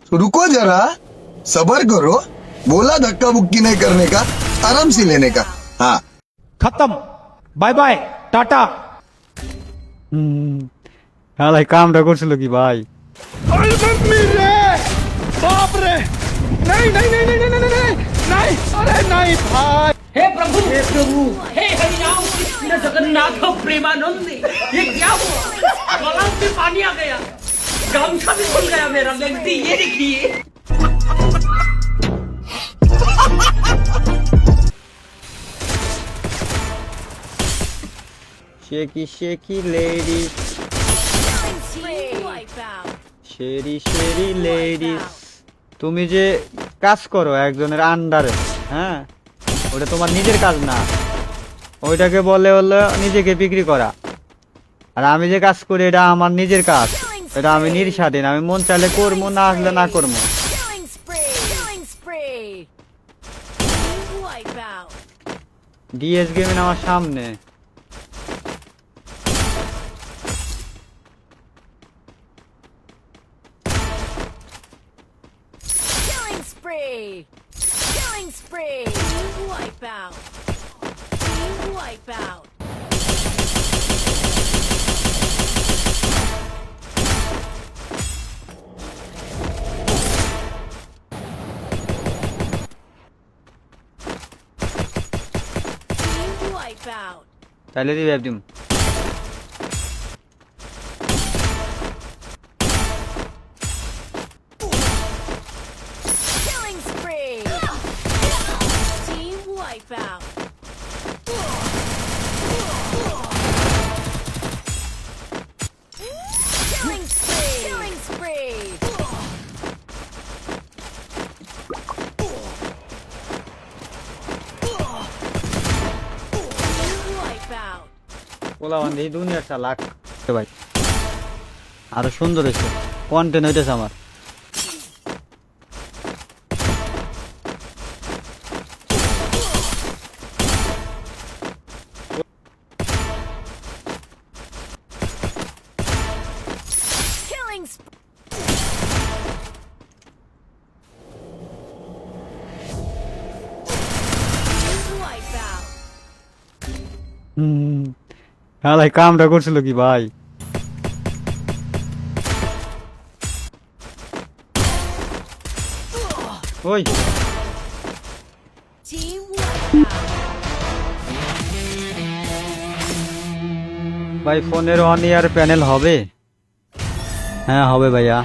तो रुको जरा, सबर करो। बोला धक्का बुक्की नहीं करने का, आराम से लेने का। हाँ खत्म, बाय बाय, टाटा। ভাই কামটা করছিল কি ভাই? अरे मम्मी रे, बाप रे, नहीं नहीं नहीं नहीं नहीं नहीं नहीं, अरे नहीं भाई। हे प्रभु, हे हरिनाम कृष्ण जगन्नाथ प्रेमानंद, ये क्या हुआ? गला में पानी आ गया, गामछा भी खुल गया मेरा। लगती ये देखिए। শেকি শেকি লেডিস, শেরি শেরি লেডিস, তুমি যে কাজ করো একজনের আন্ডারে, হ্যাঁ, ওটা তোমার নিজের কাজ না, ওইটাকে বলে হলো নিজেকে বিক্রি করা। আর আমি যে কাজ করি এটা আমার নিজের কাজ, এটা আমি নির্স্বাধীন, আমি মন চাইলে করবো, না আসলে না করবো। ডিএস গেমিং আমার সামনে। Killing spree! Wipe out! Wipe out! Wipe out! তাহলে দিবে একদম। Killing spree! Team wipe out! Killing spree! Killing spree! Wipe out! পোলা বান্ধি দুনিয়ার চালাক ভাই, আরো সুন্দর হয়েছে, কন্টেন্ট হইতেছে আমার। Killing spree! Wipe out! ভাই কামটা করছিল কি ভাই? ওই Team wipe out! ভাই ফোনের অন ইয়ার প্যানেল হবে? হ্যাঁ হবে ভাইয়া।